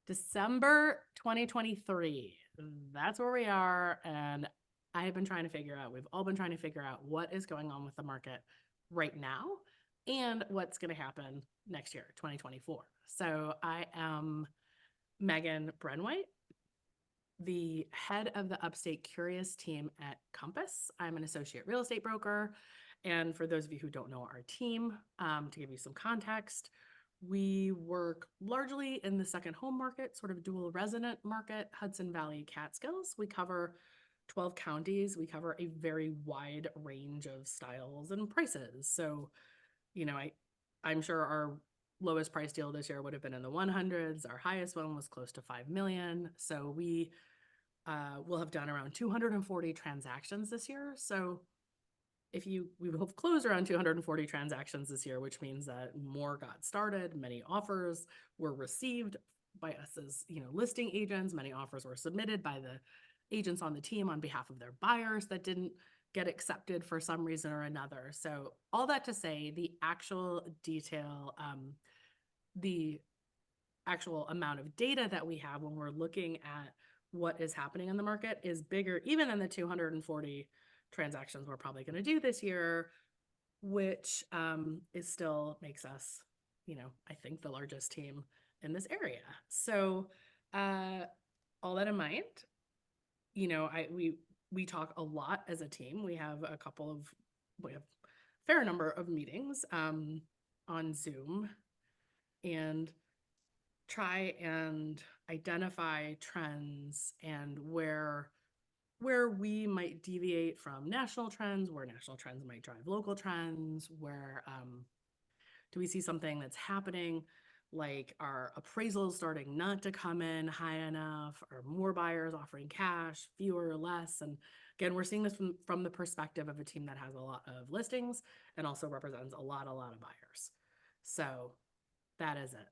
December 2023. That's where we are. And I have been trying to figure out, we've all been trying to figure out what is going on with the market right now and what's going to happen next year, 2024. So I am Megan Brenwhite, the head of the Upstate Curious team at Compass. I'm an associate real estate broker. And for those of you who don't know our team, to give you some context, we work largely in the second home market, sort of dual resident market, Hudson Valley, Catskills. We cover 12 counties. We cover a very wide range of styles and prices. So, I'm sure our lowest price deal this year would have been in the 100s. Our highest one was close to 5 million. So we will have done around 240 transactions this year. So we will have closed around 240 transactions this year, which means that more got started, many offers were received by us as, listing agents, many offers were submitted by the agents on the team on behalf of their buyers that didn't get accepted for some reason or another. So all that to say, the actual detail, the actual amount of data that we have when we're looking at what is happening in the market is bigger even than the 240 transactions we're probably going to do this year, which is still makes us, I think the largest team in this area. So all that in mind, we talk a lot as a team. We have a fair number of meetings on Zoom and try and identify trends and where we might deviate from national trends, where national trends might drive local trends, where do we see something that's happening, like are appraisals starting not to come in high enough, or more buyers offering cash, fewer or less. And again, we're seeing this from the perspective of a team that has a lot of listings and also represents a lot of buyers. So that is it.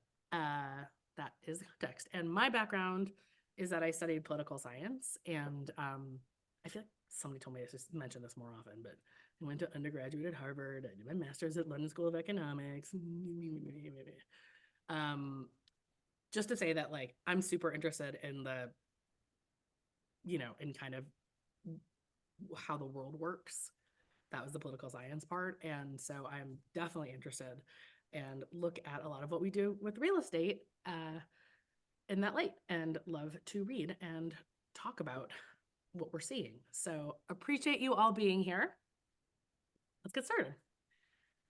That is the context. And my background is that I studied political science, and I feel like somebody told me I should mention this more often, but I went to undergraduate at Harvard. I did my master's at London School of Economics. Just to say that, like, I'm super interested in in kind of how the world works. That was the political science part. And so I'm definitely interested and look at a lot of what we do with real estate in that light, and love to read and talk about what we're seeing. So appreciate you all being here. Let's get started.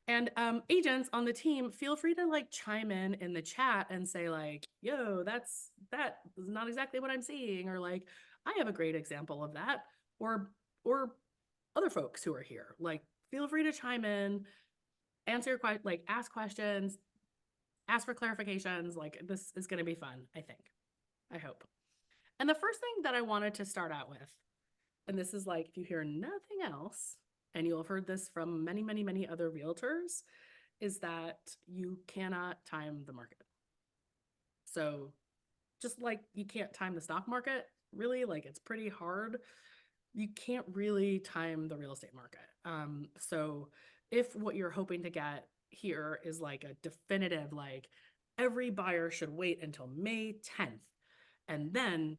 And agents on the team, feel free to like chime in the chat and say like, yo, that is not exactly what I'm seeing, or like, I have a great example of that, or other folks who are here, like, feel free to chime in, answer your question, like ask questions, ask for clarifications. Like, this is going to be fun, I hope. And the first thing that I wanted to start out with, and this is like, if you hear nothing else, and you'll have heard this from many, many, many other realtors, is that you cannot time the market. So just like you can't time the stock market, really, like it's pretty hard. You can't really time the real estate market. So if what you're hoping to get here is like a definitive, like every buyer should wait until May 10th, and then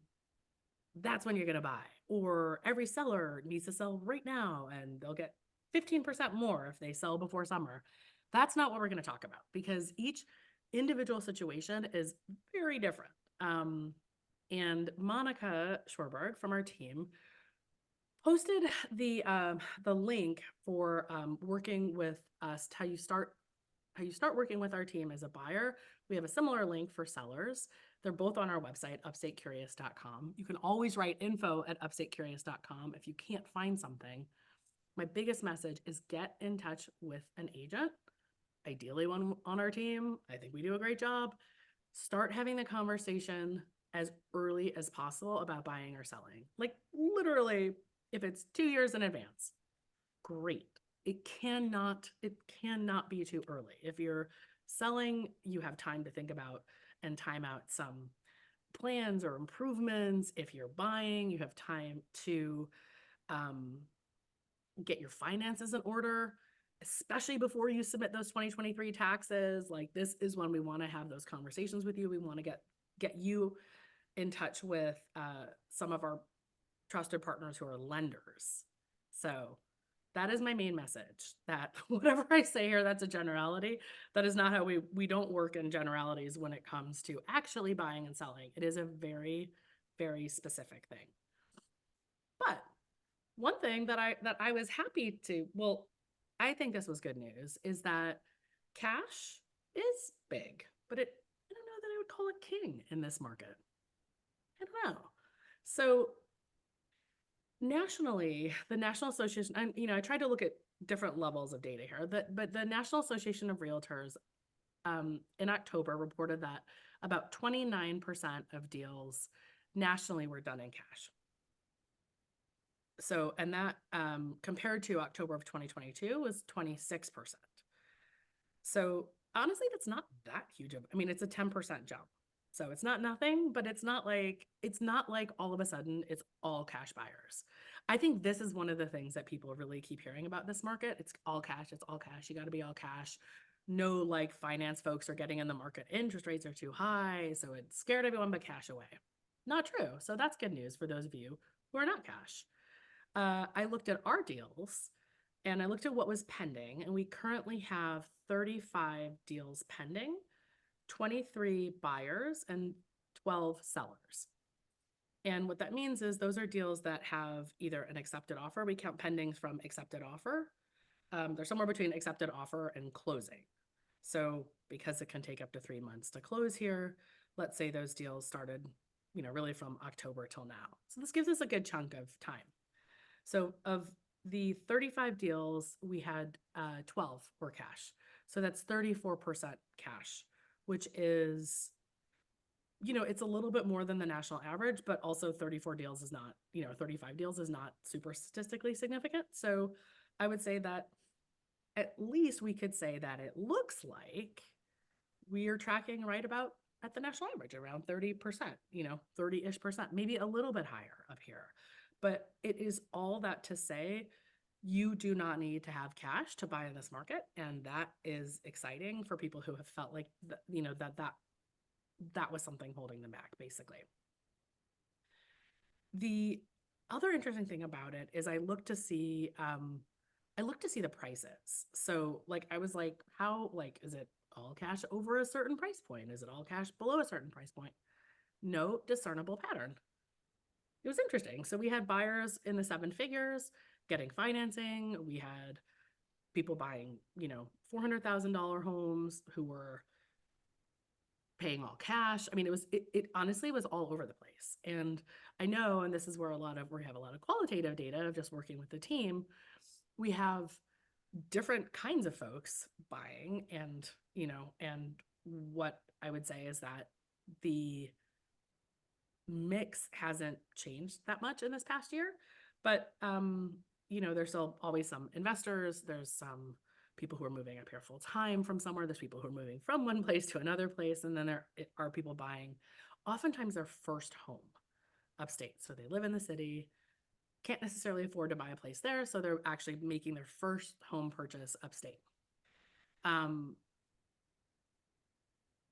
that's when you're going to buy, or every seller needs to sell right now and they'll get 15% more if they sell before summer. That's not what we're going to talk about, because each individual situation is very different. And Monica Schwarberg from our team posted the link for working with us, how you start working with our team as a buyer. We have a similar link for sellers. They're both on our website, upstatecurious.com. You can always write info@upstatecurious.com if you can't find something. My biggest message is get in touch with an agent, ideally one on our team. I think we do a great job. Start having the conversation as early as possible about buying or selling. Like, literally, if it's 2 years in advance, great. It cannot be too early. If you're selling, you have time to think about and time out some plans or improvements. If you're buying, you have time to get your finances in order, especially before you submit those 2023 taxes. Like, this is when we want to have those conversations with you. We want to get get you in touch with some of our trusted partners who are lenders. So that is my main message, that whatever I say here, that's a generality. That is not how we don't work in generalities when it comes to actually buying and selling. It is a very, very specific thing. But one thing that I was happy to, well, I think this was good news, is that cash is big, but I don't know that I would call it king in this market. I don't know. So nationally, the National Association, I tried to look at different levels of data here, but the National Association of Realtors in October reported that about 29% of deals nationally were done in cash. So, and that compared to October of 2022 was 26%. So honestly, that's not that huge of, I mean, it's a 10% jump. So it's not nothing, but it's not like all of a sudden it's all cash buyers. I think this is one of the things that people really keep hearing about this market. It's all cash. It's all cash. You got to be all cash. No, like finance folks are getting in the market. Interest rates are too high. So it scared everyone but cash away. Not true. So that's good news for those of you who are not cash. I looked at our deals and I looked at what was pending, and we currently have 35 deals pending, 23 buyers, and 12 sellers. And what that means is those are deals that have either an accepted offer. We count pendings from accepted offer. They're somewhere between accepted offer and closing. So because it can take up to 3 months to close here, let's say those deals started, really from October till now. So this gives us a good chunk of time. So of the 35 deals, we had 12 were cash. So that's 34% cash, which is, it's a little bit more than the national average, but also 34 deals is not, 35 deals is not super statistically significant. So I would say that at least we could say that it looks like we are tracking right about at the national average, around 30%, 30-ish%, maybe a little bit higher up here. But it is all that to say, you do not need to have cash to buy in this market. And that is exciting for people who have felt like, that was something holding them back, basically. The other interesting thing about it is I looked to see the prices. So like, I was like, how, like, is it all cash over a certain price point? Is it all cash below a certain price point? No discernible pattern. It was interesting. So we had buyers in the 7 figures getting financing. We had people buying, $400,000 homes who were paying all cash. I mean, it honestly was all over the place. And I know, and this is where we have a lot of qualitative data of just working with the team. We have different kinds of folks buying, and, and what I would say is that the mix hasn't changed that much in this past year, but there's still always some investors. There's some people who are moving up here full time from somewhere. There's people who are moving from one place to another place, and then there are people buying oftentimes their first home upstate. So they live in the city, can't necessarily afford to buy a place there, so they're actually making their first home purchase upstate.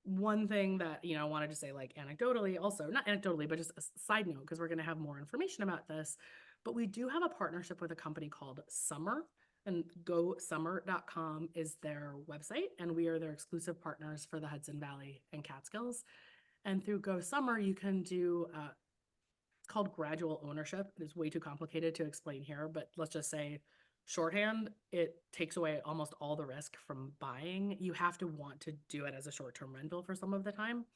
One thing that, I wanted to say, like, anecdotally, also not anecdotally, but just a side note, because we're going to have more information about this, but we do have a partnership with a company called Summer, and GoSummer.com is their website, and we are their exclusive partners for the Hudson Valley and Catskills. And through GoSummer, you can do, it's called gradual ownership. It is way too complicated to explain here, but let's just say shorthand, it takes away almost all the risk from buying. You have to want to do it as a short-term rental for some of the time.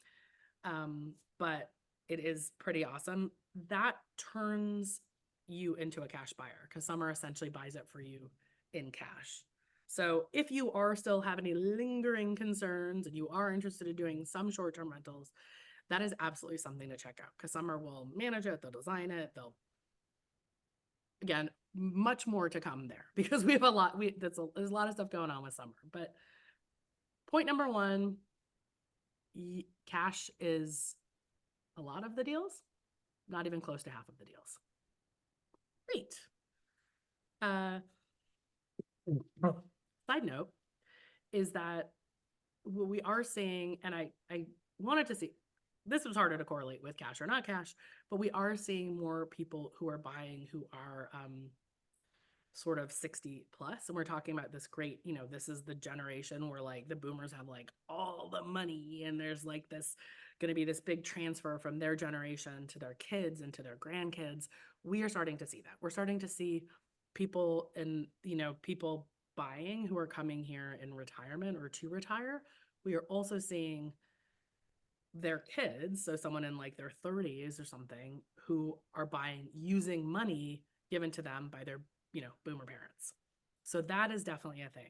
But it is pretty awesome. That turns you into a cash buyer because Summer essentially buys it for you in cash. So if you are still have any lingering concerns and you are interested in doing some short-term rentals, that is absolutely something to check out because Summer will manage it, they'll design it, again, much more to come there because we have there's a lot of stuff going on with Summer. But point number 1, cash is a lot of the deals, not even close to half of the deals. Great. Side note is that what we are seeing, and I wanted to see, this was harder to correlate with cash or not cash, but we are seeing more people who are buying who are sort of 60 plus. And we're talking about this great, this is the generation where like the boomers have like all the money, and there's like this going to be this big transfer from their generation to their kids and to their grandkids. We are starting to see that. We're starting to see people and, people buying who are coming here in retirement or to retire. We are also seeing their kids, so someone in like their 30s or something, who are buying using money given to them by their, boomer parents. So that is definitely a thing.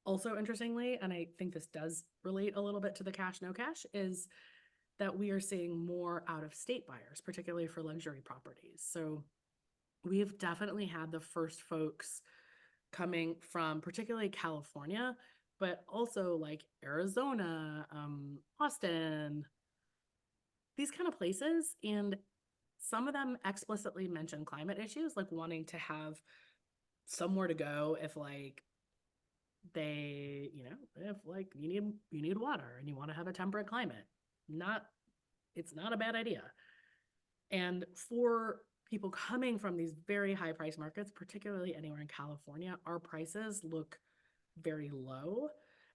Also, interestingly, and I think this does relate a little bit to the cash, no cash, is that we are seeing more out of state buyers, particularly for luxury properties. So we've definitely had the first folks coming from particularly California, but also like Arizona, Austin, these kind of places. And some of them explicitly mention climate issues, like wanting to have somewhere to go if like they, if like you need water and you want to have a temperate climate. It's not a bad idea. And for people coming from these very high price markets, particularly anywhere in California, our prices look very low.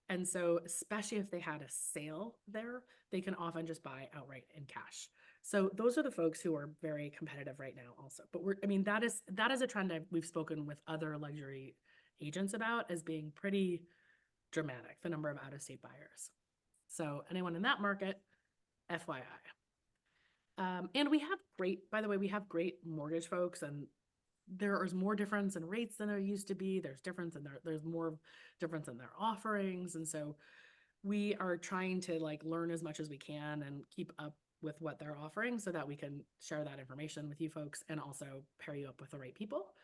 And so, especially if they had a sale there, they can often just buy outright in cash. So those are the folks who are very competitive right now also. But that is a trend we've spoken with other luxury agents about as being pretty dramatic, the number of out-of-state buyers. So anyone in that market, FYI. And we have great mortgage folks, and there is more difference in rates than there used to be. There's more difference in their offerings. And so we are trying to like learn as much as we can and keep up with what they're offering so that we can share that information with you folks and also pair you up with the right people.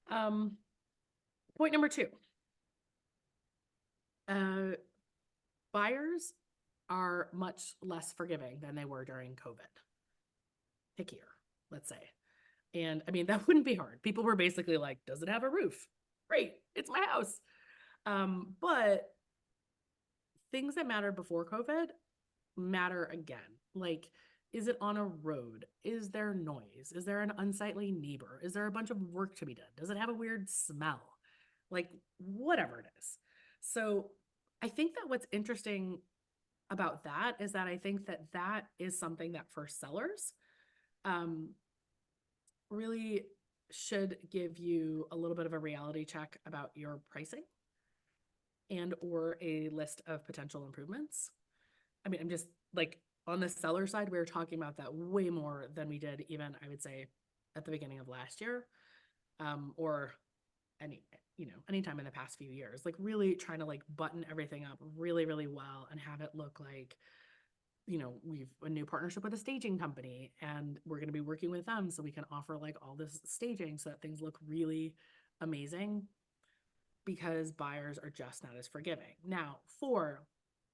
Point number 2. Buyers are much less forgiving than they were during COVID. Pickier, let's say. And that wouldn't be hard. People were basically like, does it have a roof? Great, it's my house. But things that mattered before COVID matter again. Like, is it on a road? Is there noise? Is there an unsightly neighbor? Is there a bunch of work to be done? Does it have a weird smell? Like, whatever it is. So I think that what's interesting about that is that I think that is something that for sellers really should give you a little bit of a reality check about your pricing and or a list of potential improvements. I'm just like on the seller side, we were talking about that way more than we did even, I would say, at the beginning of last year, or anytime in the past few years, like really trying to like button everything up really, really well and have it look like, we've a new partnership with a staging company and we're going to be working with them so we can offer like all this staging so that things look really amazing, because buyers are just not as forgiving. Now, for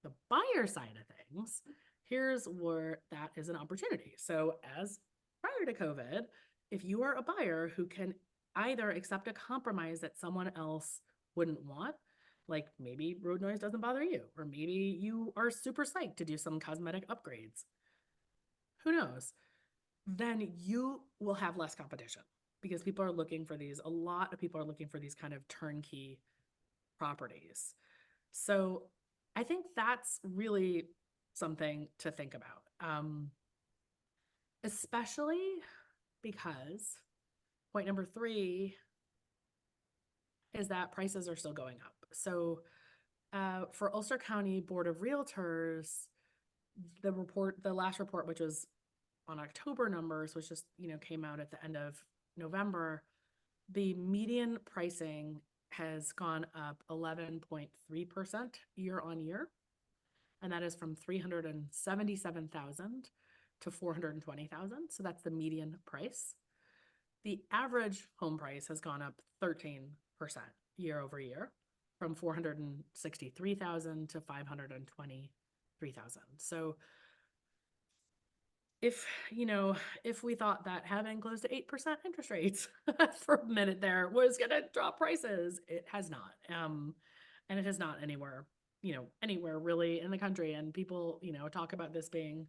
the buyer side of things, here's where that is an opportunity. So as prior to COVID, if you are a buyer who can either accept a compromise that someone else wouldn't want, like maybe road noise doesn't bother you, or maybe you are super psyched to do some cosmetic upgrades, who knows, then you will have less competition because a lot of people are looking for these kind of turnkey properties. So I think that's really something to think about, especially because point number 3 is that prices are still going up. So for Ulster County Board of Realtors, the last report, which was on October numbers, which just, came out at the end of November, the median pricing has gone up 11.3% year on year. And that is from 377,000 to 420,000. So that's the median price. The average home price has gone up 13% year over year, from 463,000 to 523,000. So if we thought that having close to 8% interest rates for a minute there was going to drop prices, it has not. And it has not anywhere, anywhere really in the country. And people, talk about this being,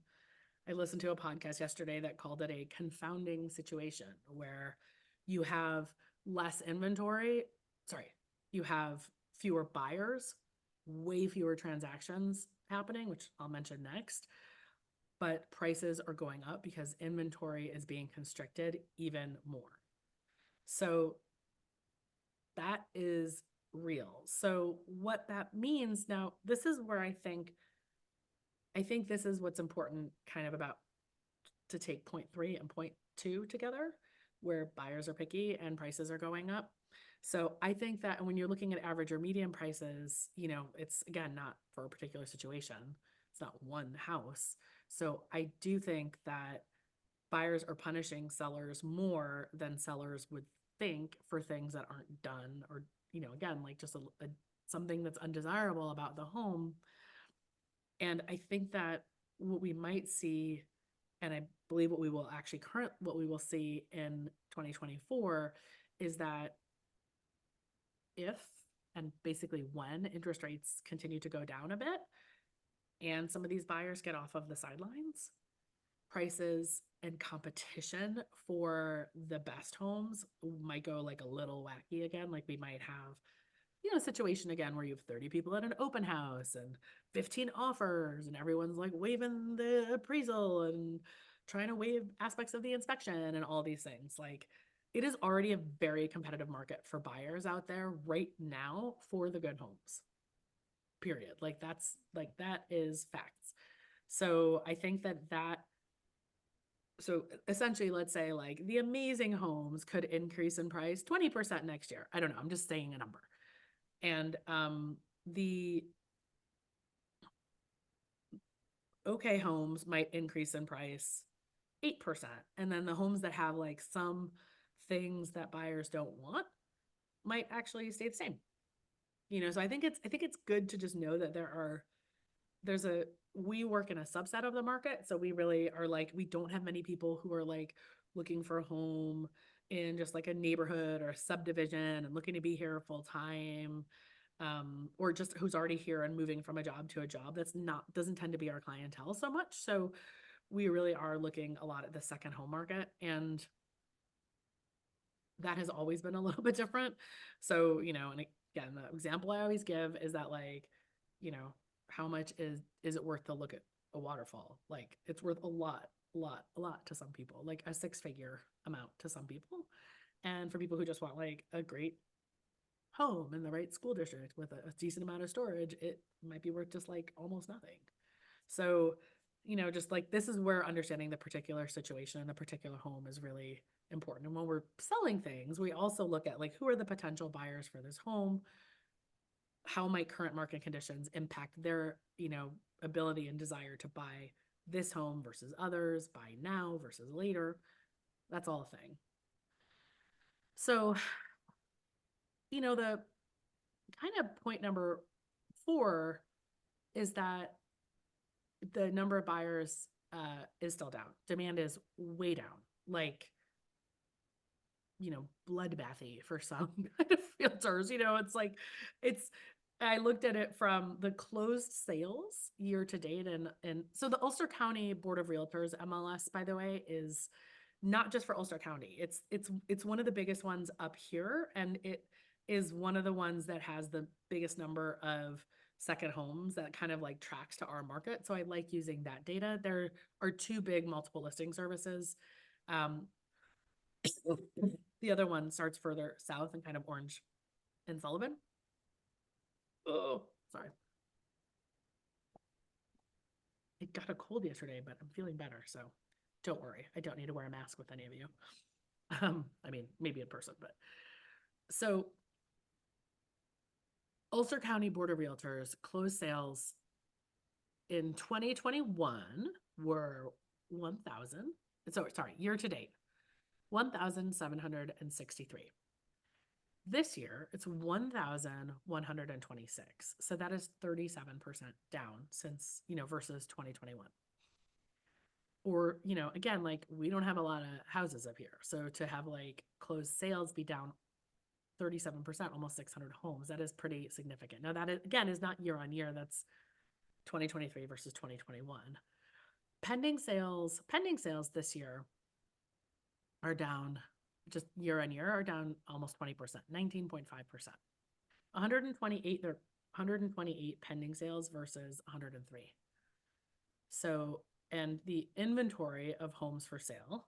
I listened to a podcast yesterday that called it a confounding situation where you have less inventory. Sorry, you have fewer buyers, way fewer transactions happening, which I'll mention next. But prices are going up because inventory is being constricted even more. So that is real. So what that means now, this is where I think this is what's important kind of about to take point 3 and point 2 together, where buyers are picky and prices are going up. So I think that when you're looking at average or median prices, it's again not for a particular situation. It's not one house. So I do think that buyers are punishing sellers more than sellers would think for things that aren't done, or, again, like just something that's undesirable about the home. And I think that what we might see, and I believe what we will see in 2024 is that if, and basically when, interest rates continue to go down a bit and some of these buyers get off of the sidelines, prices and competition for the best homes might go like a little wacky again. Like we might have, a situation again where you have 30 people at an open house and 15 offers and everyone's like waiving the appraisal and trying to waive aspects of the inspection and all these things. Like it is already a very competitive market for buyers out there right now for the good homes. Period. That is facts. So I think so essentially, let's say like the amazing homes could increase in price 20% next year. I don't know. I'm just saying a number. And the okay homes might increase in price 8%. And then the homes that have like some things that buyers don't want might actually stay the same. So I think it's good to just know that we work in a subset of the market. So we really are like, we don't have many people who are like looking for a home in just like a neighborhood or a subdivision and looking to be here full time. Or just who's already here and moving from a job to a job. Doesn't tend to be our clientele so much. So we really are looking a lot at the second home market, and that has always been a little bit different. So, and again, the example I always give is that like, how much is it worth to look at a waterfall? Like it's worth a lot to some people, like a 6-figure amount to some people. And for people who just want like a great home in the right school district with a decent amount of storage, it might be worth just like almost nothing. So, just like this is where understanding the particular situation and the particular home is really important. And when we're selling things, we also look at like who are the potential buyers for this home? How might current market conditions impact their, ability and desire to buy this home versus others, buy now versus later? That's all a thing. So, the kind of point number 4 is that the number of buyers is still down. Demand is way down, like, bloodbathy for some kind of realtors. It's like, I looked at it from the closed sales year to date. And so the Ulster County Board of Realtors MLS, by the way, is not just for Ulster County. It's one of the biggest ones up here. And it is one of the ones that has the biggest number of second homes that kind of like tracks to our market. So I like using that data. There are 2 big multiple listing services. The other one starts further south in kind of Orange and Sullivan. Oh, sorry. I got a cold yesterday, but I'm feeling better. So don't worry. I don't need to wear a mask with any of you. I mean, maybe in person, but so Ulster County Board of Realtors closed sales in 2021 were 1,000. So sorry, year to date, 1,763. This year, it's 1,126. So that is 37% down since, versus 2021. Or, again, like we don't have a lot of houses up here. So to have like closed sales be down 37%, almost 600 homes. That is pretty significant. Now that is, again, is not year on year. That's 2023 versus 2021. Pending sales this year are down, just year on year, are down almost 20%, 19.5%. 128, they're 128 pending sales versus 103. So, and the inventory of homes for sale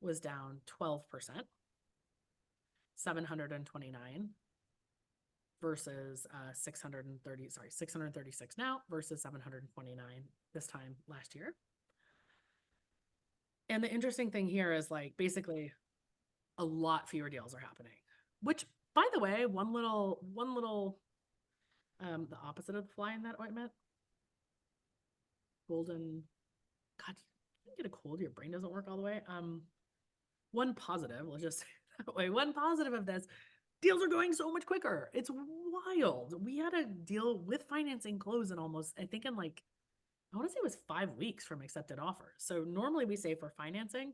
was down 12%, 729 versus 636 now versus 729 this time last year. And the interesting thing here is like basically a lot fewer deals are happening, which by the way, one little the opposite of the fly in that ointment, golden, God, you get a cold, your brain doesn't work all the way. One positive, let's just say that way, one positive of this, deals are going so much quicker. It's wild. We had a deal with financing close in almost, I think in like, I want to say it was 5 weeks from accepted offers. So normally we say for financing,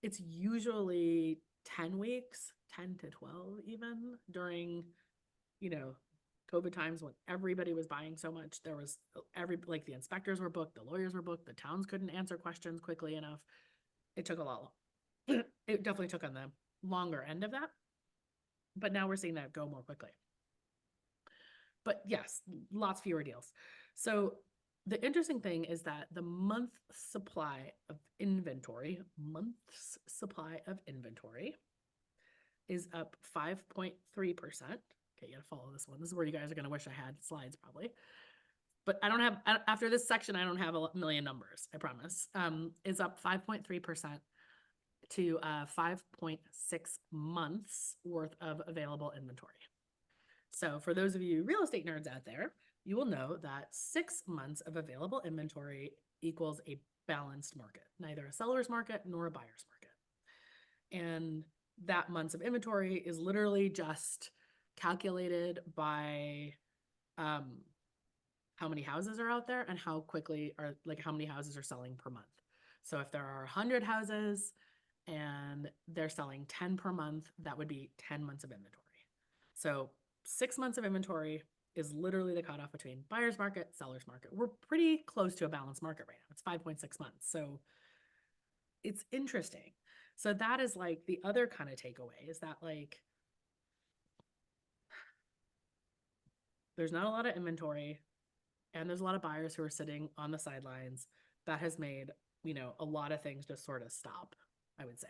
it's usually 10 weeks, 10 to 12 even during, you know, COVID times when everybody was buying so much. There was like the inspectors were booked, the lawyers were booked, the towns couldn't answer questions quickly enough. It took a lot. It definitely took on the longer end of that. But now we're seeing that go more quickly. But yes, lots fewer deals. So the interesting thing is that the month's supply of inventory is up 5.3%. Okay, you gotta follow this one. This is where you guys are gonna wish I had slides probably. But I don't have, after this section, I don't have a million numbers, I promise. Is up 5.3% to 5.6 months worth of available inventory. So for those of you real estate nerds out there, you will know that 6 months of available inventory equals a balanced market, neither a seller's market nor a buyer's market. And that months of inventory is literally just calculated by how many houses are out there and how quickly are, like how many houses are selling per month. So if there are 100 houses and they're selling 10 per month, that would be 10 months of inventory. So 6 months of inventory is literally the cutoff between buyer's market, seller's market. We're pretty close to a balanced market right now. It's 5.6 months. So it's interesting. So that is like the other kind of takeaway is that like there's not a lot of inventory and there's a lot of buyers who are sitting on the sidelines. That has made, you know, a lot of things just sort of stop, I would say.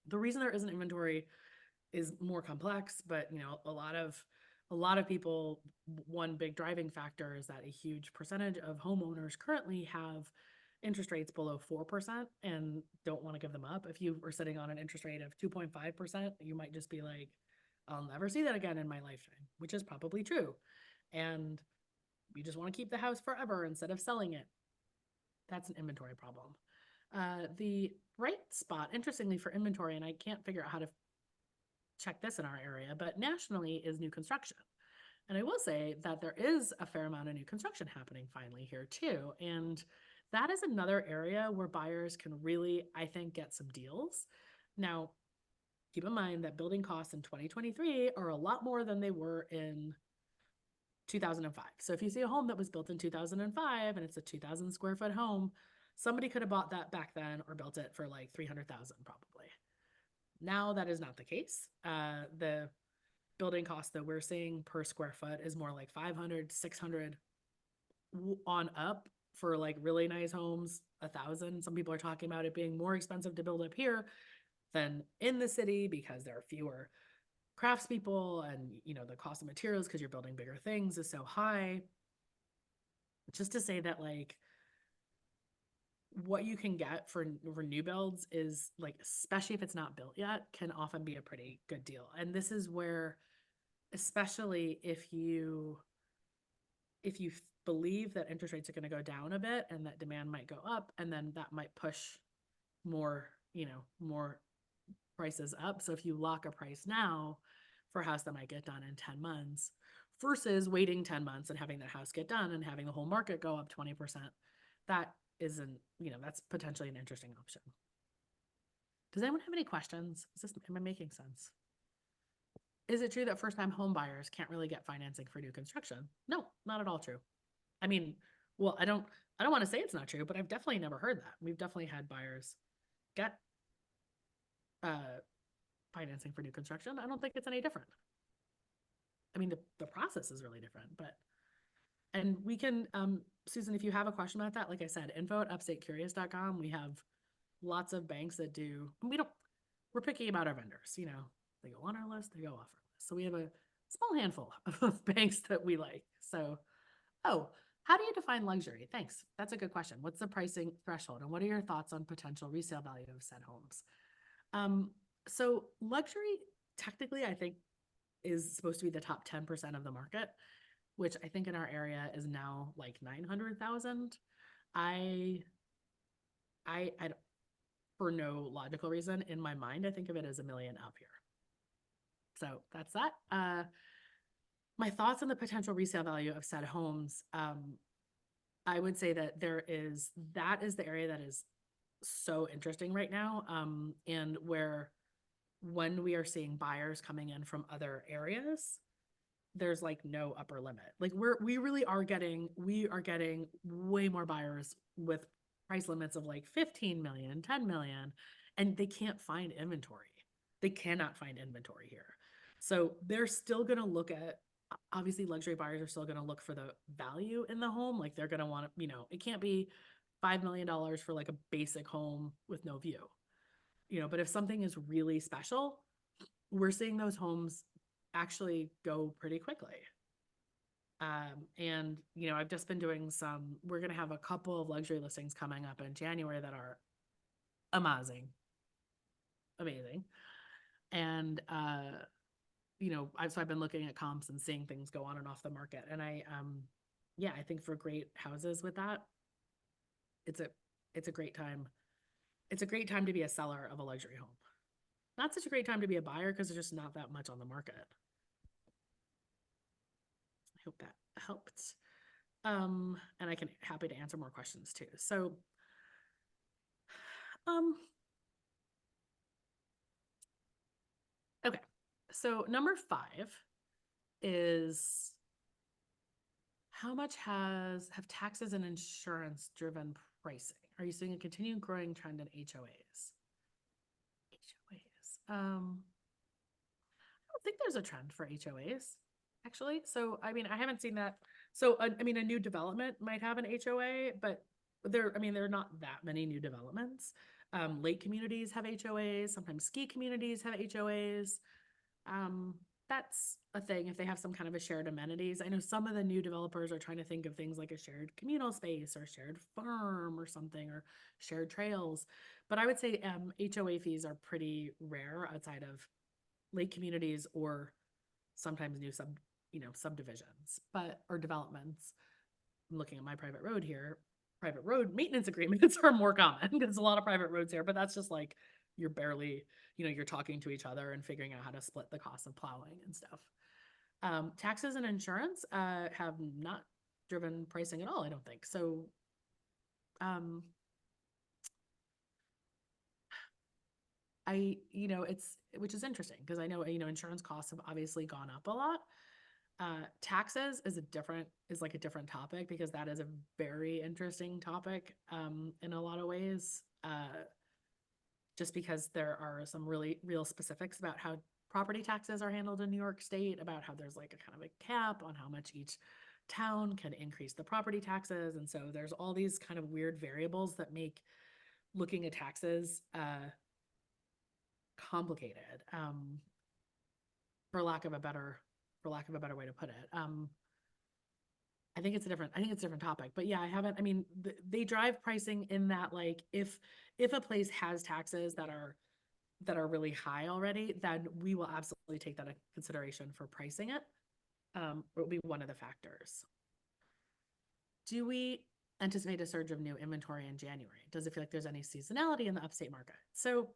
The reason there isn't inventory is more complex, but you know, a lot of people, one big driving factor is that a huge percentage of homeowners currently have interest rates below 4% and don't want to give them up. If you were sitting on an interest rate of 2.5%, you might just be like, I'll never see that again in my lifetime, which is probably true. And you just want to keep the house forever instead of selling it. That's an inventory problem. The bright spot, interestingly, for inventory, and I can't figure out how to check this in our area, but nationally is new construction. And I will say that there is a fair amount of new construction happening finally here too. And that is another area where buyers can really, I think, get some deals. Now, keep in mind that building costs in 2023 are a lot more than they were in 2005. So if you see a home that was built in 2005 and it's a 2,000 square foot home, somebody could have bought that back then or built it for like 300,000 probably. Now that is not the case. The building cost that we're seeing per square foot is more like 500, 600 on up for like really nice homes, 1,000. Some people are talking about it being more expensive to build up here than in the city because there are fewer craftspeople and, you know, the cost of materials because you're building bigger things is so high. Just to say that like what you can get for new builds is like, especially if it's not built yet, can often be a pretty good deal. And this is where, especially if you believe that interest rates are going to go down a bit and that demand might go up, and then that might push more, you know, more prices up. So if you lock a price now for a house that might get done in 10 months versus waiting 10 months and having that house get done and having the whole market go up 20%, that isn't, you know, that's potentially an interesting option. Does anyone have any questions? Am I making sense? Is it true that first-time home buyers can't really get financing for new construction? No, not at all true. I mean, well, I don't want to say it's not true, but I've definitely never heard that. We've definitely had buyers get uh financing for new construction. I don't think it's any different. I mean, the process is really different, but and we can Susan, if you have a question about that, like I said, info@upstatecurious.com. We have lots of banks that do, we're picking about our vendors, they go on our list, they go off our list. So we have a small handful of banks that we like. So, oh, how do you define luxury? Thanks. That's a good question. What's the pricing threshold and what are your thoughts on potential resale value of said homes? So luxury technically, I think, is supposed to be the top 10% of the market, which I think in our area is now like 900,000. I for no logical reason in my mind, I think of it as a million up here. So that's that. My thoughts on the potential resale value of said homes. I would say that that is the area that is so interesting right now. And where when we are seeing buyers coming in from other areas, there's like no upper limit. Like we really are getting way more buyers with price limits of like 15 million, 10 million, and they can't find inventory. They cannot find inventory here. So they're still going to look at, obviously luxury buyers are still going to look for the value in the home. Like they're going to want to, it can't be $5 million for like a basic home with no view, but if something is really special, we're seeing those homes actually go pretty quickly. And I've just been doing we're going to have a couple of luxury listings coming up in January that are amazing. And, so I've been looking at comps and seeing things go on and off the market. And I think for great houses with that, it's a great time. It's a great time to be a seller of a luxury home. Not such a great time to be a buyer because there's just not that much on the market. I hope that helped. And I can happy to answer more questions too. So, okay. So number 5 is how much have taxes and insurance driven pricing? Are you seeing a continued growing trend in HOAs? I don't think there's a trend for HOAs, actually. So, I haven't seen that. So, a new development might have an HOA, but there are not that many new developments. Lake communities have HOAs. Sometimes ski communities have HOAs. That's a thing if they have some kind of a shared amenities. I know some of the new developers are trying to think of things like a shared communal space or shared farm or something, or shared trails. But I would say HOA fees are pretty rare outside of lake communities or sometimes new subdivisions, or developments. I'm looking at my private road here. Private road maintenance agreements are more common because there's a lot of private roads here, but that's just like you're barely, you're talking to each other and figuring out how to split the cost of plowing and stuff. Taxes and insurance have not driven pricing at all, I don't think. So which is interesting because I know, insurance costs have obviously gone up a lot. Taxes is a different topic because that is a very interesting topic in a lot of ways. Just because there are some really real specifics about how property taxes are handled in New York State, about how there's like a kind of a cap on how much each town can increase the property taxes. And so there's all these kind of weird variables that make looking at taxes complicated, for lack of a better way to put it. I think it's a different topic, but yeah, they drive pricing in that, like, if a place has taxes that are really high already, then we will absolutely take that into consideration for pricing it. It will be one of the factors. Do we anticipate a surge of new inventory in January? Does it feel like there's any seasonality in the upstate market? So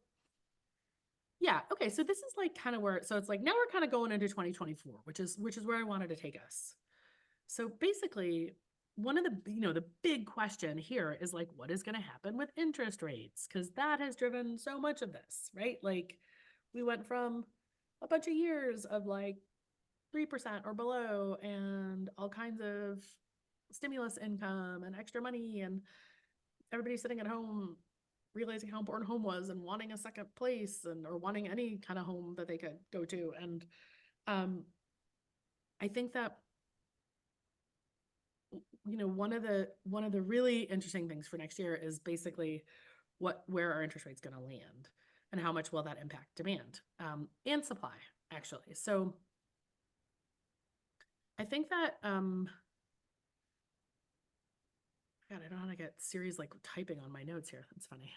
yeah, okay, so this is like kind of where, so it's like now we're kind of going into 2024, which is where I wanted to take us. So basically, one of the, the big question here is like, what is going to happen with interest rates? Because that has driven so much of this, right? Like we went from a bunch of years of like 3% or below and all kinds of stimulus income and extra money, and everybody sitting at home realizing how important home was and wanting a second place and or wanting any kind of home that they could go to. And um I think that one of the really interesting things for next year is basically where are interest rates going to land and how much will that impact demand and supply, actually. So I think that God, I don't know how to get Siri's like typing on my notes here. That's funny.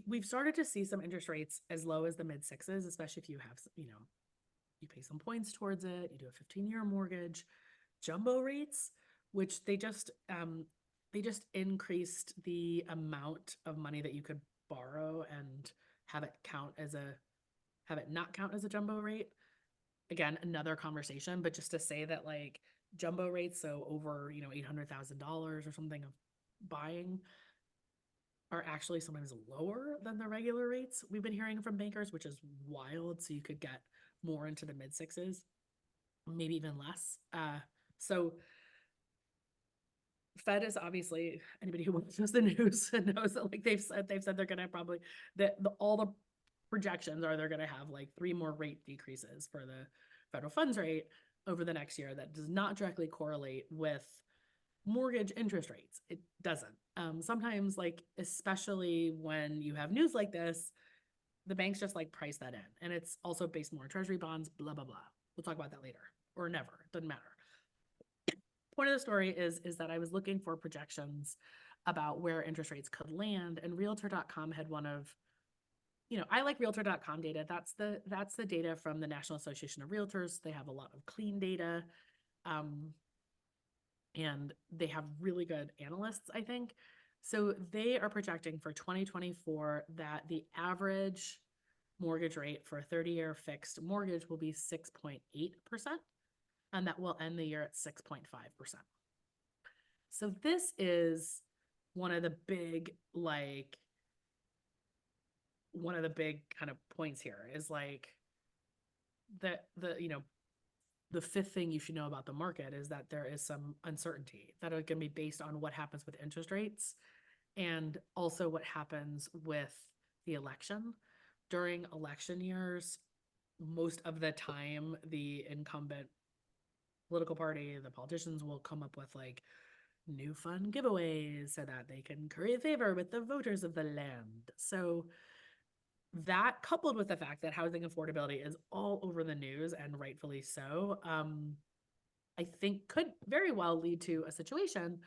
We've started to see some interest rates as low as the mid sixes, especially if you have, you pay some points towards it, you do a 15-year mortgage. Jumbo rates, which they just increased the amount of money that you could borrow and have it not count as a jumbo rate. Again, another conversation, but just to say that like jumbo rates, so over, $800,000 or something of buying, are actually sometimes lower than the regular rates we've been hearing from bankers, which is wild. So you could get more into the mid sixes, maybe even less. So Fed is obviously, anybody who watches the news and knows that like they've said they're gonna probably all the projections are they're gonna have like 3 more rate decreases for the federal funds rate over the next year. That does not directly correlate with mortgage interest rates. It doesn't. Sometimes, like especially when you have news like this, the banks just like price that in, and it's also based more on treasury bonds, blah blah blah. We'll talk about that later or never. Doesn't matter. Point of the story is that I was looking for projections about where interest rates could land, and realtor.com had one of, I like realtor.com data. That's the data from the National Association of Realtors. They have a lot of clean data. And they have really good analysts, I think. So they are projecting for 2024 that the average mortgage rate for a 30-year fixed mortgage will be 6.8%, and that will end the year at 6.5%. So this is one of the big kind of points here is like the fifth thing you should know about the market is that there is some uncertainty that are going to be based on what happens with interest rates and also what happens with the election. During election years, most of the time, the incumbent political party, the politicians will come up with like new fun giveaways so that they can curry favor with the voters of the land. So that, coupled with the fact that housing affordability is all over the news, and rightfully so, I think could very well lead to a situation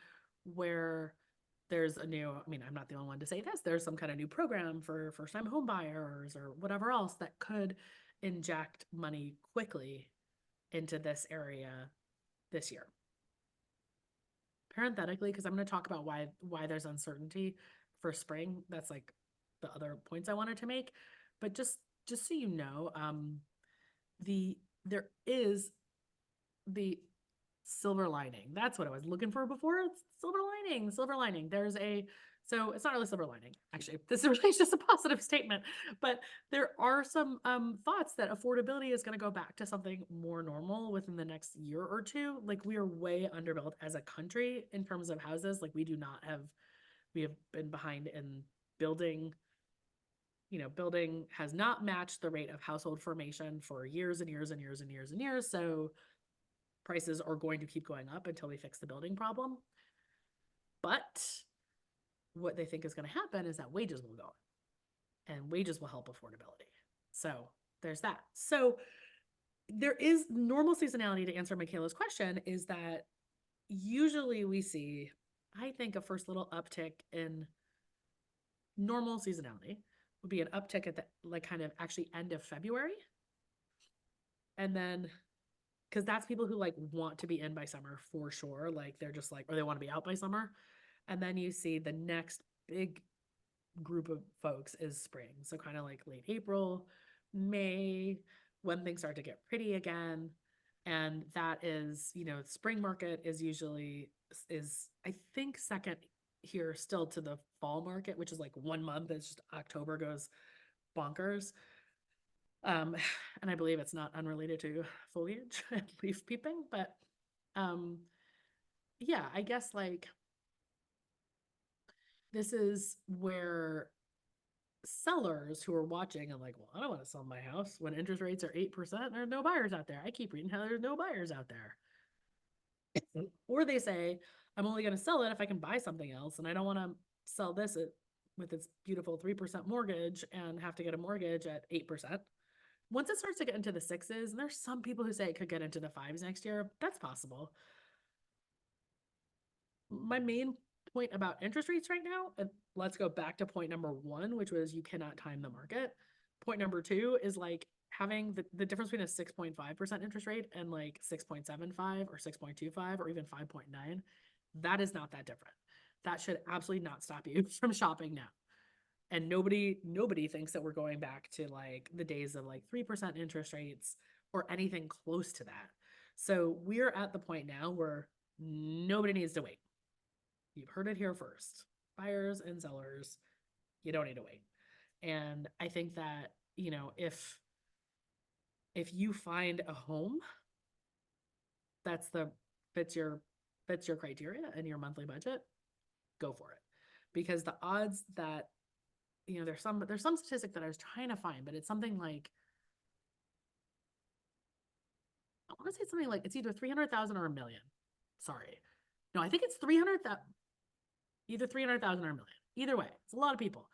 where there's I'm not the only one to say this, there's some kind of new program for first-time home buyers or whatever else that could inject money quickly into this area this year. Parenthetically, because I'm going to talk about why there's uncertainty for spring. That's like the other points I wanted to make. But just so you know, there is the silver lining. That's what I was looking for before. It's silver lining. So it's not really silver lining. Actually, this is really just a positive statement, but there are some thoughts that affordability is going to go back to something more normal within the next year or two. Like we are way underbuilt as a country in terms of houses. Like we have been behind in building. Building has not matched the rate of household formation for years and years and years and years and years. So prices are going to keep going up until we fix the building problem. But what they think is going to happen is that wages will go up, and wages will help affordability. So there's that. So there is normal seasonality. To answer Michaela's question, is that usually we see, I think, a first little uptick in normal seasonality would be an uptick at the like kind of actually end of February. And then because that's people who like want to be in by summer for sure. Like they're just like, or they want to be out by summer. And then you see the next big group of folks is spring. So kind of like late April, May, when things start to get pretty again. And that is, spring market is I think second here still to the fall market, which is like 1 month. It's just October goes bonkers. Um, and I believe it's not unrelated to foliage and leaf peeping, but um, yeah, I guess like this is where sellers who are watching and like, well, I don't want to sell my house when interest rates are 8%. There's no buyers out there. I keep reading how there's no buyers out there. Or they say, I'm only going to sell it if I can buy something else. And I don't want to sell this with its beautiful 3% mortgage and have to get a mortgage at 8%. Once it starts to get into the sixes, and there's some people who say it could get into the fives next year, that's possible. My main point about interest rates right now, and let's go back to point number one, which was you cannot time the market. Point number two is like having the difference between a 6.5% interest rate and like 6.75 or 6.25 or even 5.9. That is not that different. That should absolutely not stop you from shopping now. And nobody thinks that we're going back to like the days of like 3% interest rates or anything close to that. So we're at the point now where nobody needs to wait. You've heard it here first. Buyers and sellers, you don't need to wait. And I think that, you know, if you find a home that's fits your criteria and your monthly budget, go for it. Because the odds that, you know, there's some statistic that I was trying to find, but it's something like, I want to say something like it's either 300,000 or a million. Sorry. No, I think it's 300,000, either 300,000 or a million. Either way, it's a lot of people.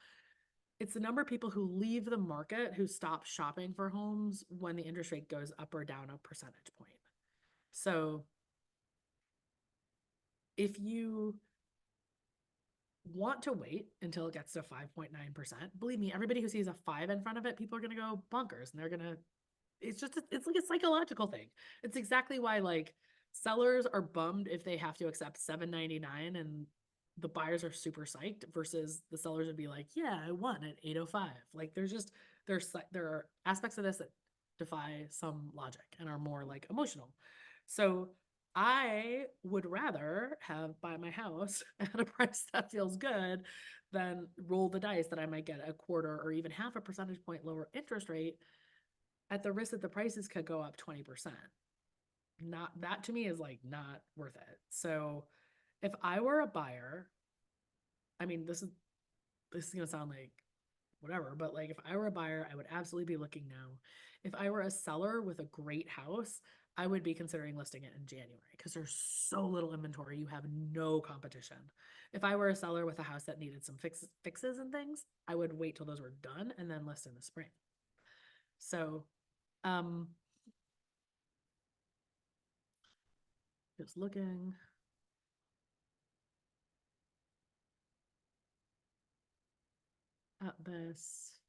It's the number of people who leave the market, who stop shopping for homes when the interest rate goes up or down a percentage point. So if you want to wait until it gets to 5.9%, believe me, everybody who sees a 5 in front of it, people are going to go bonkers and they're going to, it's like a psychological thing. It's exactly why like sellers are bummed if they have to accept 799 and the buyers are super psyched versus the sellers would be like, yeah, I won at 805. Like there are aspects of this that defy some logic and are more like emotional. So I would rather buy my house at a price that feels good than roll the dice that I might get a quarter or even half a percentage point lower interest rate at the risk that the prices could go up 20%. Not that to me is like not worth it. So if I were a buyer, I mean, this is gonna sound like whatever, but like if I were a buyer, I would absolutely be looking now. If I were a seller with a great house, I would be considering listing it in January because there's so little inventory. You have no competition. If I were a seller with a house that needed some fixes and things, I would wait till those were done and then list in the spring. So, um, just looking at this,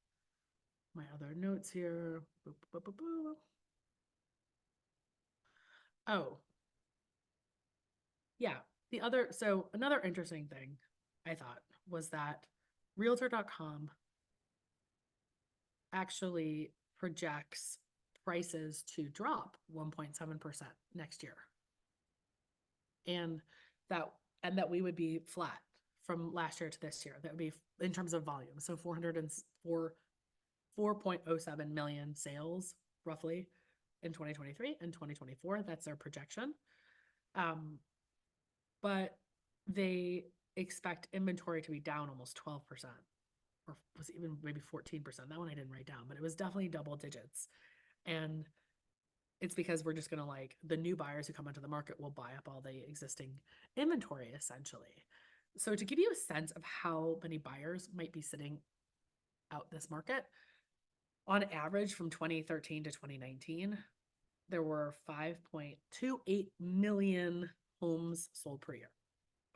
my other notes here. Boop, boop, boop, boop. Oh, yeah. So another interesting thing I thought was that realtor.com actually projects prices to drop 1.7% next year. And that we would be flat from last year to this year. That would be in terms of volume. So 4.07 million sales roughly in 2023 and 2024. That's their projection. But they expect inventory to be down almost 12%, or was it even maybe 14%? That one I didn't write down, but it was definitely double digits. And it's because we're just going to like the new buyers who come onto the market will buy up all the existing inventory essentially. So to give you a sense of how many buyers might be sitting out this market, on average from 2013 to 2019, there were 5.28 million homes sold per year,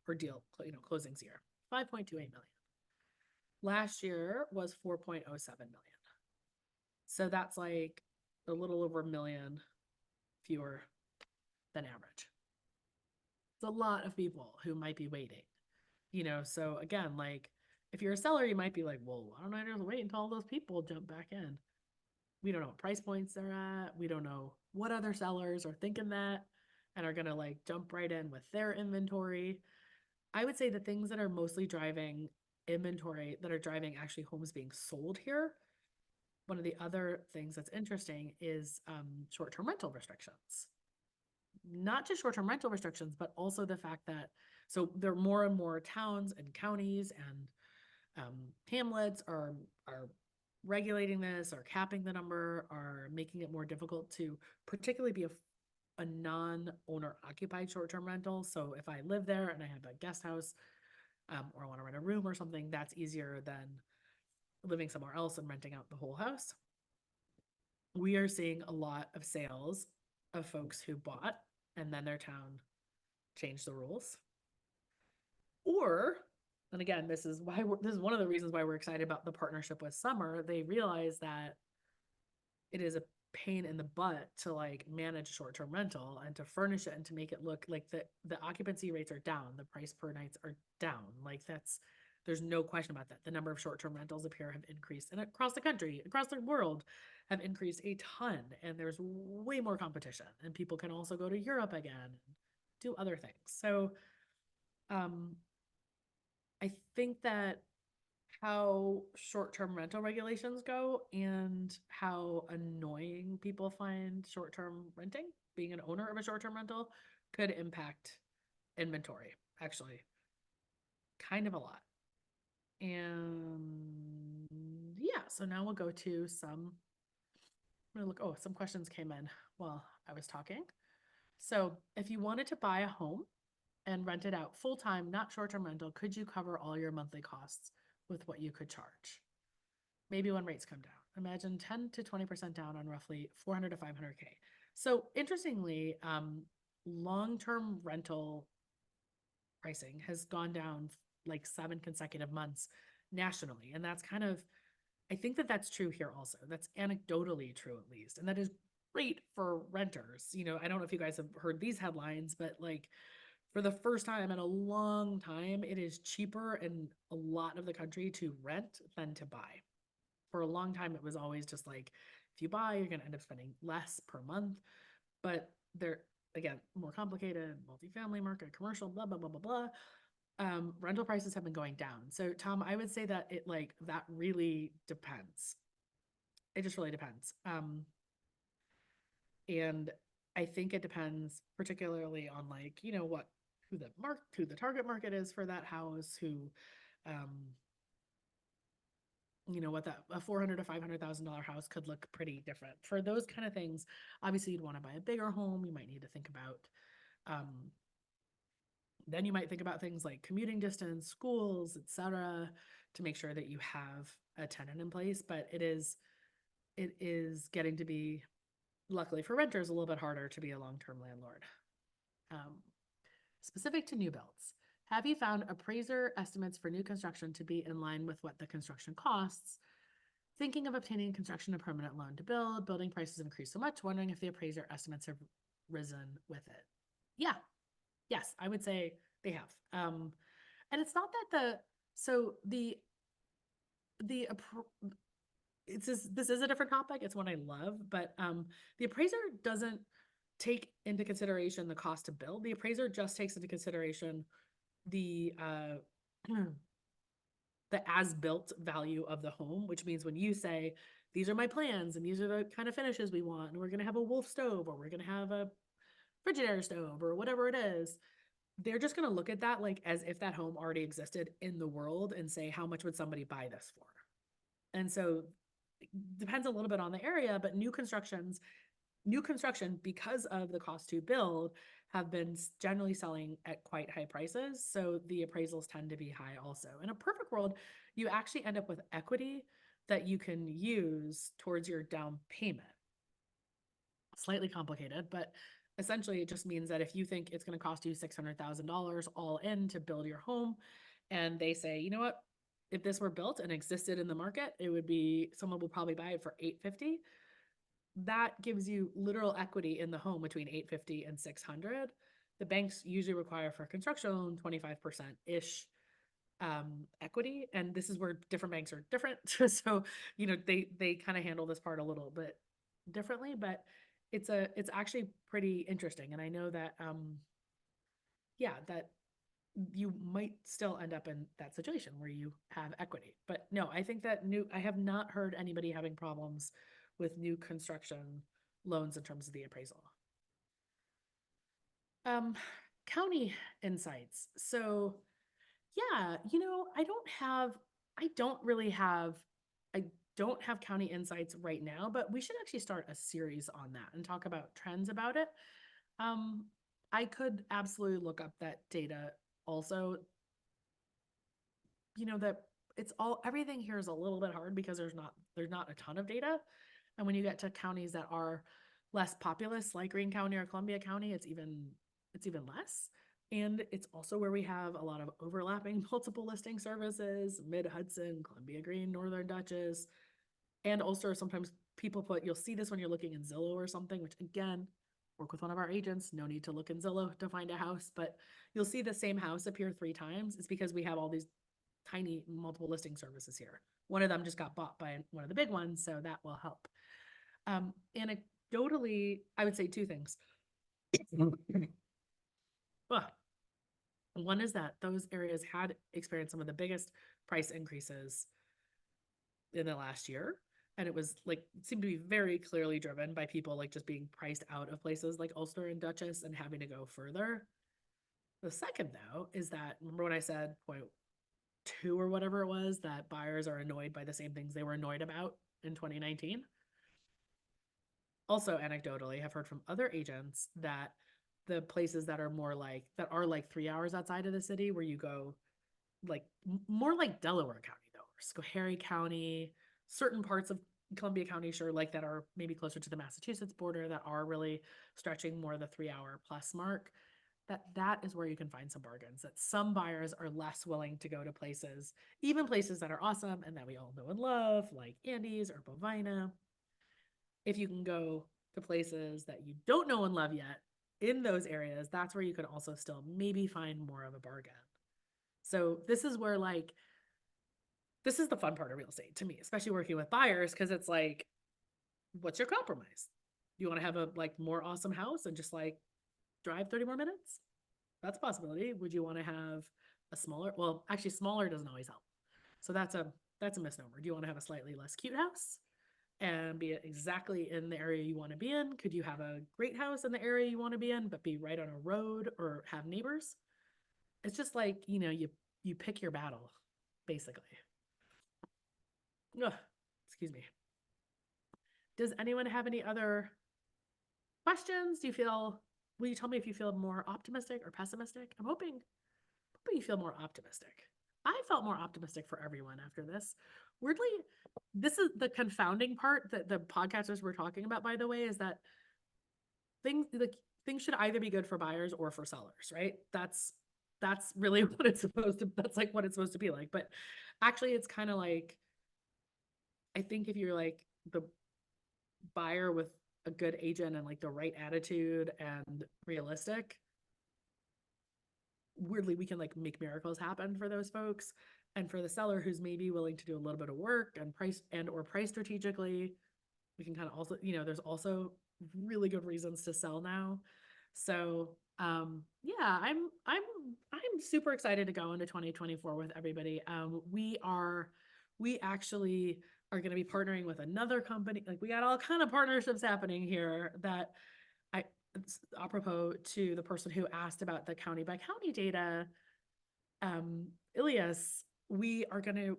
per deal, closings a year. 5.28 million. Last year was 4.07 million. So that's like a little over a million fewer than average. It's a lot of people who might be waiting, so again, like if you're a seller, you might be like, well, why don't I just wait until all those people jump back in? We don't know what price points they're at. We don't know what other sellers are thinking that and are going to like jump right in with their inventory. I would say the things that are mostly driving inventory, that are driving actually homes being sold here, one of the other things that's interesting is short-term rental restrictions. Not just short-term rental restrictions, but also the fact that so there are more and more towns and counties and hamlets are regulating this, or capping the number, are making it more difficult to particularly be a non-owner occupied short-term rental. So if I live there and I have a guest house, or I want to rent a room or something, that's easier than living somewhere else and renting out the whole house. We are seeing a lot of sales of folks who bought and then their town changed the rules. Or, and again, this is one of the reasons why we're excited about the partnership with Summer. They realize that it is a pain in the butt to like manage short-term rental and to furnish it and to make it look like the occupancy rates are down, the price per nights are down. Like there's no question about that. The number of short-term rentals up here have increased, and across the country, across the world, have increased a ton. And there's way more competition, and people can also go to Europe again and do other things. So, I think that how short-term rental regulations go and how annoying people find short-term renting, being an owner of a short-term rental, could impact inventory, actually, kind of a lot. And yeah, so now we'll go to some, I'm gonna look, oh, some questions came in while I was talking. So if you wanted to buy a home and rent it out full-time, not short-term rental, could you cover all your monthly costs with what you could charge? Maybe when rates come down. Imagine 10 to 20% down on roughly 400 to 500K. So interestingly, long-term rental pricing has gone down like 7 consecutive months nationally. And that's kind of, I think that that's true here also. That's anecdotally true, at least. And that is great for renters. You know, I don't know if you guys have heard these headlines, but like for the first time in a long time, it is cheaper in a lot of the country to rent than to buy. For a long time, it was always just like, if you buy, you're going to end up spending less per month. But they're, again, more complicated, multifamily market, commercial, blah, blah, blah, blah, blah. Rental prices have been going down. So Tom, I would say that it like, that really depends. It just really depends. And I think it depends particularly on like, you know, who the target market is for that house, who, you know, what that a $400,000 to $500,000 house could look pretty different. For those kind of things, obviously you'd want to buy a bigger home. You might need to think about, then you might think about things like commuting distance, schools, etc., to make sure that you have a tenant in place. But it is getting to be, luckily for renters, a little bit harder to be a long-term landlord. Specific to new builds, have you found appraiser estimates for new construction to be in line with what the construction costs? Thinking of obtaining a construction and permanent loan to build, building prices have increased so much, wondering if the appraiser estimates have risen with it. Yeah, yes, I would say they have. And it's not that this is a different topic. It's one I love, but the appraiser doesn't take into consideration the cost to build. The appraiser just takes into consideration the the as-built value of the home, which means when you say, these are my plans and these are the kind of finishes we want, and we're going to have a Wolf stove, or we're going to have a Frigidaire stove, or whatever it is, they're just going to look at that like as if that home already existed in the world and say, how much would somebody buy this for? And so it depends a little bit on the area, but new construction, because of the cost to build, have been generally selling at quite high prices. So the appraisals tend to be high also. In a perfect world, you actually end up with equity that you can use towards your down payment. Slightly complicated, but essentially it just means that if you think it's going to cost you $600,000 all in to build your home, and they say, you know what, if this were built and existed in the market, it would be, someone would probably buy it for $850. That gives you literal equity in the home between $850 and $600. The banks usually require for a construction loan 25%-ish equity, and this is where different banks are different. So, you know, they kind of handle this part a little bit differently, but it's actually pretty interesting. And I know that yeah, that you might still end up in that situation where you have equity. But no, I think that I have not heard anybody having problems with new construction loans in terms of the appraisal. Um, County insights. So yeah, I don't really have, I don't have county insights right now, but we should actually start a series on that and talk about trends about it. Um, I could absolutely look up that data also. That it's all, everything here is a little bit hard because there's not a ton of data. And when you get to counties that are less populous, like Greene County or Columbia County, it's even less. And it's also where we have a lot of overlapping multiple listing services, Mid Hudson, Columbia Green, Northern Dutchess, and Ulster. Sometimes you'll see this when you're looking in Zillow or something, which again, work with one of our agents. No need to look in Zillow to find a house, but you'll see the same house appear 3 times. It's because we have all these tiny multiple listing services here. One of them just got bought by one of the big ones, so that will help. Anecdotally, I would say 2 things. One is that those areas had experienced some of the biggest price increases in the last year. And it was like, it seemed to be very clearly driven by people like just being priced out of places like Ulster and Dutchess and having to go further. The second, though, is that, remember when I said point 2 or whatever it was, that buyers are annoyed by the same things they were annoyed about in 2019? Also, anecdotally, I've heard from other agents that the places that are like 3 hours outside of the city, where you go, like more like Delaware County though, or Schoharie County, certain parts of Columbia County, sure, like that are maybe closer to the Massachusetts border, that are really stretching more the 3 hour plus mark, that is where you can find some bargains, that some buyers are less willing to go to places, even places that are awesome and that we all know and love, like Andes or Bovina. If you can go to places that you don't know and love yet in those areas, that's where you can also still maybe find more of a bargain. So this is the fun part of real estate to me, especially working with buyers, because it's like, what's your compromise? You want to have a like more awesome house and just like drive 30 more minutes? That's a possibility. Would you want to have a smaller, well, actually smaller doesn't always help. So that's a misnomer. Do you want to have a slightly less cute house and be exactly in the area you want to be in? Could you have a great house in the area you want to be in, but be right on a road or have neighbors? It's just like, you pick your battle, basically. Ugh, excuse me. Does anyone have any other questions? Will you tell me if you feel more optimistic or pessimistic? I'm hoping you feel more optimistic. I felt more optimistic for everyone after this. Weirdly, this is the confounding part that the podcasters were talking about, by the way, is that things should either be good for buyers or for sellers, right? That's really what it's supposed to, that's like what it's supposed to be like. But actually it's kind of like, I think if you're like the buyer with a good agent and like the right attitude and realistic, weirdly we can like make miracles happen for those folks. And for the seller who's maybe willing to do a little bit of work and price strategically, we can kind of also, there's also really good reasons to sell now. So yeah, I'm super excited to go into 2024 with everybody. We actually are going to be partnering with another company. Like, we got all kind of partnerships happening here that apropos to the person who asked about the county by county data, Ilias, we are gonna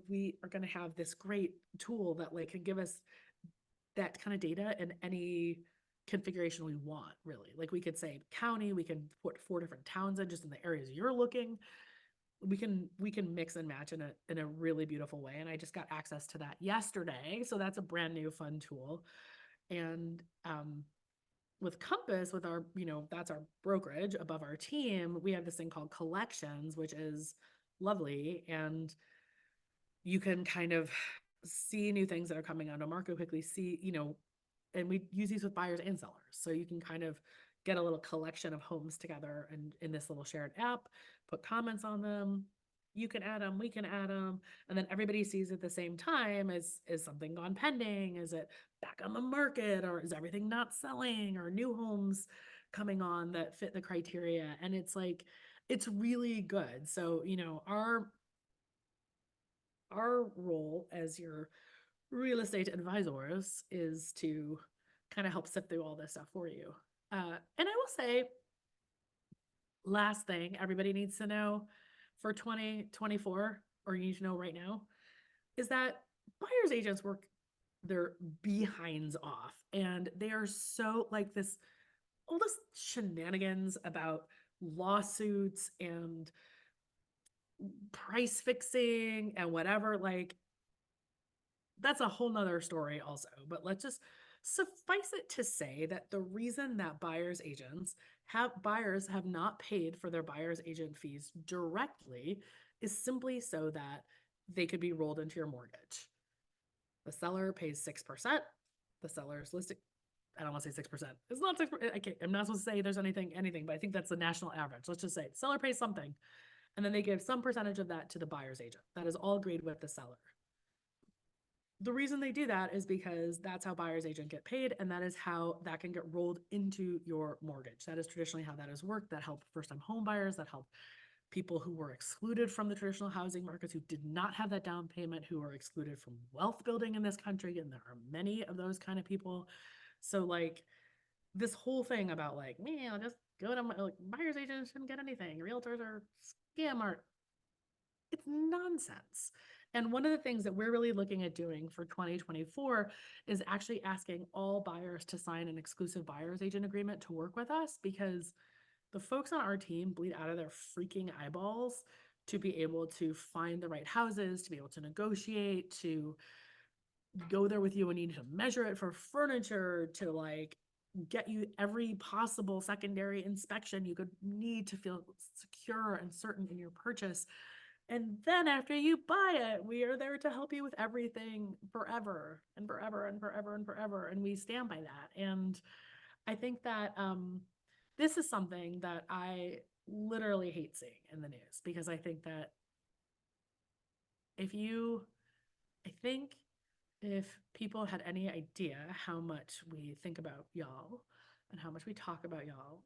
have this great tool that like can give us that kind of data in any configuration we want, really. Like, we could say county, we can put 4 different towns in just in the areas you're looking. We can mix and match in a really beautiful way. And I just got access to that yesterday. So that's a brand new fun tool. And with Compass, with our, that's our brokerage above our team, we have this thing called collections, which is lovely. And you can kind of see new things that are coming onto market quickly, and we use these with buyers and sellers. So you can kind of get a little collection of homes together and in this little shared app, put comments on them. You can add them, we can add them, and then everybody sees at the same time, is something gone pending? Is it back on the market, or is everything not selling, or new homes coming on that fit the criteria? And it's like, it's really good. So, you know, our role as your real estate advisors is to kind of help sift through all this stuff for you. And I will say, last thing everybody needs to know for 2024, or you need to know right now, is that buyers agents work their behinds off, and they are so like this all this shenanigans about lawsuits and price fixing and whatever, like that's a whole nother story also. But let's just suffice it to say that the reason that buyers have not paid for their buyer's agent fees directly is simply so that they could be rolled into your mortgage. The seller pays 6%. The seller's listing, I don't want to say 6%. It's not 6%. I'm not supposed to say there's anything, but I think that's the national average. Let's just say the seller pays something, and then they give some percentage of that to the buyer's agent. That is all agreed with the seller. The reason they do that is because that's how buyer's agent get paid, and that is how that can get rolled into your mortgage. That is traditionally how that has worked. That helped first-time home buyers, that helped people who were excluded from the traditional housing markets, who did not have that down payment, who were excluded from wealth building in this country, and there are many of those kind of people. So like this whole thing about like, me, I'll just go to my like, buyer's agents shouldn't get anything. Realtors are scam art. It's nonsense. And one of the things that we're really looking at doing for 2024 is actually asking all buyers to sign an exclusive buyer's agent agreement to work with us, because the folks on our team bleed out of their freaking eyeballs to be able to find the right houses, to be able to negotiate, to go there with you when you need to measure it for furniture, to like get you every possible secondary inspection you could need to feel secure and certain in your purchase. And then after you buy it, we are there to help you with everything forever and forever and forever and forever. And we stand by that. And I think that this is something that I literally hate seeing in the news, because I think that I think if people had any idea how much we think about y'all and how much we talk about y'all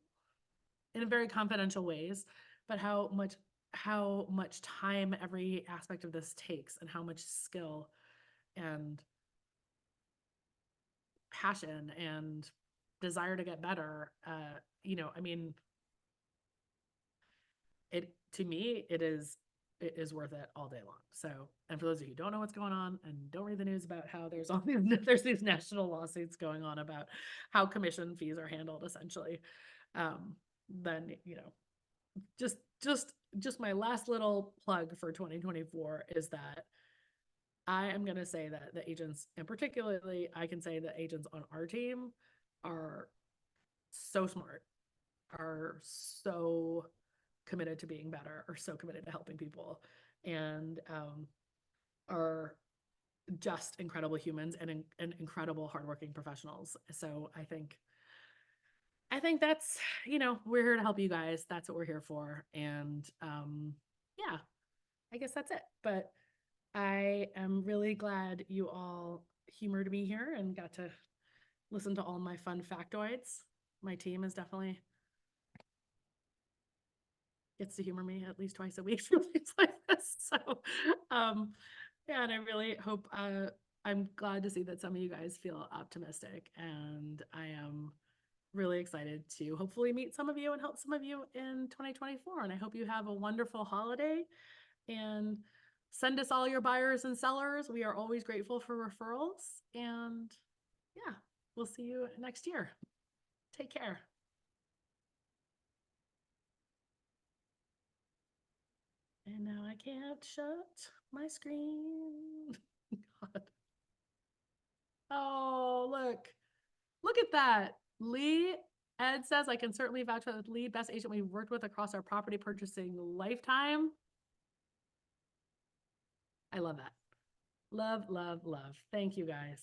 in very confidential ways, but how much time every aspect of this takes, and how much skill and passion and desire to get better, I mean, it to me it is worth it all day long. So, and for those of you who don't know what's going on and don't read the news about how there's all there's these national lawsuits going on about how commission fees are handled essentially, then just just my last little plug for 2024 is that I am going to say that the agents, and particularly I can say the agents on our team, are so smart, are so committed to being better, are so committed to helping people, and are just incredible humans and incredible hardworking professionals. So I think that's, we're here to help you guys. That's what we're here for. And yeah, I guess that's it. But I am really glad you all humored me here and got to listen to all my fun factoids. My team is definitely gets to humor me at least twice a week for things like this. So, yeah, and I really hope, I'm glad to see that some of you guys feel optimistic, and I am really excited to hopefully meet some of you and help some of you in 2024. And I hope you have a wonderful holiday, and send us all your buyers and sellers. We are always grateful for referrals, and yeah, we'll see you next year. Take care. And now I can't shut my screen. God. Oh, look at that. Lee, Ed says, I can certainly vouch for Lee, best agent we've worked with across our property purchasing lifetime. I love that. Love, love, love. Thank you guys.